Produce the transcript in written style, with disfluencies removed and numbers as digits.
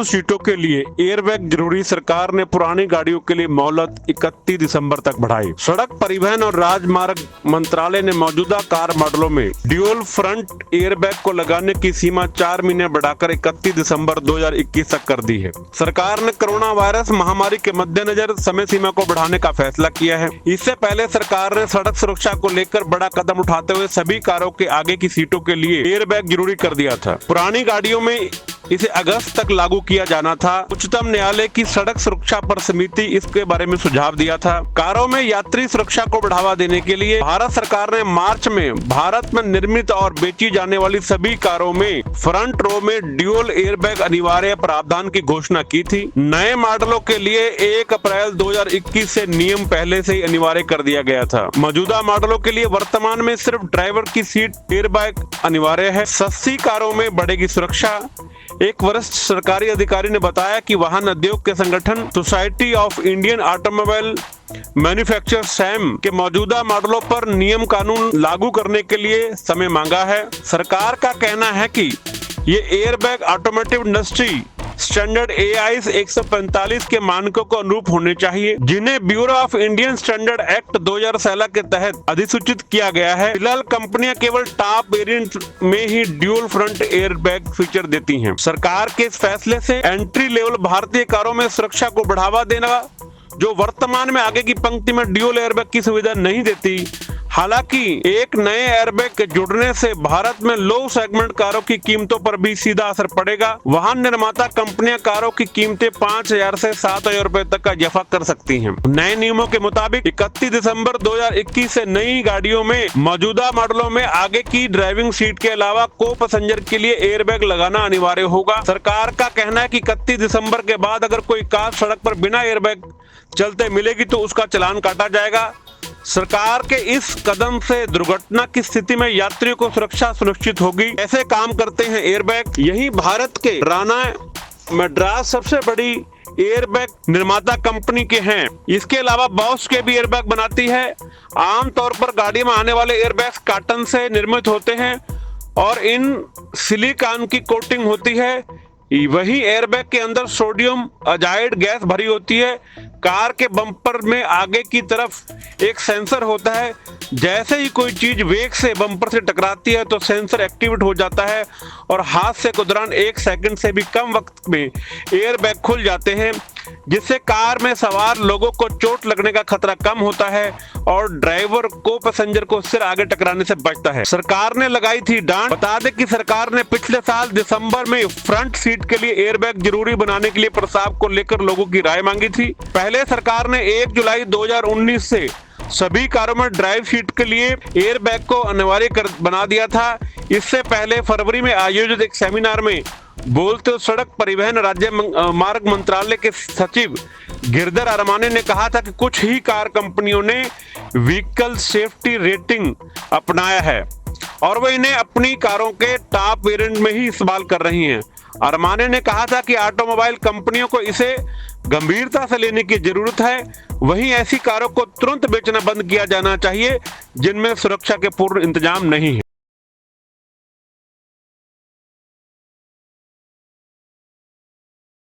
Driving सीटों के लिए एयरबैग जरूरी। सरकार ने पुरानी गाड़ियों के लिए मोहलत 31 दिसंबर तक बढ़ाई। सड़क परिवहन और राजमार्ग मंत्रालय ने मौजूदा कार मॉडलों में ड्यूल फ्रंट एयरबैग को लगाने की सीमा 4 महीने बढ़ाकर 31 दिसंबर 2021 तक कर दी है। सरकार ने कोरोना वायरस महामारी के मद्देनजर समय सीमा को बढ़ाने का फैसला किया है। इससे पहले सरकार ने सड़क सुरक्षा को लेकर बड़ा कदम उठाते हुए सभी कारों के आगे की सीटों के लिए एयरबैग जरूरी कर दिया था। पुरानी गाड़ियों में इसे अगस्त तक लागू किया जाना था। उच्चतम न्यायालय की सड़क सुरक्षा पर समिति इसके बारे में सुझाव दिया था। कारों में यात्री सुरक्षा को बढ़ावा देने के लिए भारत सरकार ने मार्च में भारत में निर्मित और बेची जाने वाली सभी कारों में फ्रंट रो में ड्यूल एयरबैग अनिवार्य प्रावधान की घोषणा की थी। नए मॉडलों के लिए 1 अप्रैल 2021 से नियम पहले से ही अनिवार्य कर दिया गया था। मौजूदा मॉडलों के लिए वर्तमान में सिर्फ ड्राइवर की सीट एयरबैग अनिवार्य है। सस्ती कारों में बढ़ेगी सुरक्षा। एक वरिष्ठ सरकारी अधिकारी ने बताया कि वाहन उद्योग के संगठन society of Indian automobile manufacturers Sam के मौजूदा मॉडलों पर नियम कानून लागू करने के लिए समय मांगा है। सरकार का कहना है कि ये airbag automotive industry standard AIS 145 के मानकों को अनुरूप होने चाहिए, जिन्हें bureau of Indian standard act 2016 के तहत अधिसूचित किया गया है। फिलहाल कंपनियां केवल टॉप वेरिएंट में ही ड्यूल फ्रंट एयरबैग फीचर देती हैं। सरकार के इस फैसले से एंट्री लेवल भारतीय कारों में सुरक्षा को बढ़ावा देना, जो वर्तमान में आगे की पंक्ति में ड्यूल एयरबैग की सुविधा नहीं देती। हालांकि एक नए एयरबैग के जुड़ने से भारत में लो सेगमेंट कारों की कीमतों पर भी सीधा असर पड़ेगा। वाहन निर्माता कंपनियां कारों की कीमतें 5,000 से 7,000 रुपए तक का इजाफा कर सकती हैं। नए नियमों के मुताबिक 31 दिसंबर 2021 से नई गाड़ियों में मौजूदा मॉडलों में आगे की ड्राइविंग सीट के अलावा को पैसेंजर के लिए एयरबैग लगाना अनिवार्य होगा। सरकार का कहना है कि 31 दिसंबर के बाद अगर कोई कार सड़क पर बिना एयरबैग चलते मिलेगी तो उसका चालान काटा जाएगा। सरकार के इस कदम से दुर्घटना की स्थिति में यात्रियों को सुरक्षा सुनिश्चित होगी। ऐसे काम करते हैं एयरबैग। यही भारत के राणा मद्रास सबसे बड़ी एयरबैग निर्माता कंपनी के हैं। इसके अलावा बॉश के भी एयरबैग बनाती है। आमतौर पर गाड़ी में आने वाले एयरबैग कार्टन से निर्मित होते हैं और इन सिलिकॉन की कोटिंग होती है। वही एयरबैग के अंदर सोडियम अजाइड गैस भरी होती है। कार के बम्पर में आगे की तरफ एक सेंसर होता है। जैसे ही कोई चीज वेग से बम्पर से टकराती है तो सेंसर एक्टिवेट हो जाता है और हादसे के दौरान 1 सेकंड से भी कम वक्त में एयरबैग खुल जाते हैं, जिससे कार में सवार लोगों को चोट लगने का खतरा कम होता है और ड्राइवर को पैसेंजर को सिर आगे टकराने से बचता है। सरकार ने लगाई थी डांट। बता दें कि सरकार ने पिछले साल दिसंबर में फ्रंट सीट के लिए एयरबैग जरूरी बनाने के लिए प्रस्ताव को लेकर लोगों की राय मांगी थी। पहले सरकार ने 1 जुलाई 2019 से सभी कारों में ड्राइव सीट के लिए एयरबैग को अनिवार्य बना दिया था। इससे पहले फरवरी में आयोजित एक सेमिनार में बोलते सड़क परिवहन राज्य मार्ग मंत्रालय के सचिव गिरधर अरमाने ने कहा था कि कुछ ही कार कंपनियों ने व्हीकल सेफ्टी रेटिंग अपनाया है और वो इन्हें अपनी कारों के टॉप वेरिएंट में ही इस्तेमाल कर रही हैं। अरमाने ने कहा था कि ऑटोमोबाइल कंपनियों को इसे गंभीरता से लेने की जरूरत है। वहीं ऐसी कारों को तुरंत बेचना बंद किया जाना चाहिए जिनमें सुरक्षा के पूर्ण इंतजाम नहीं है।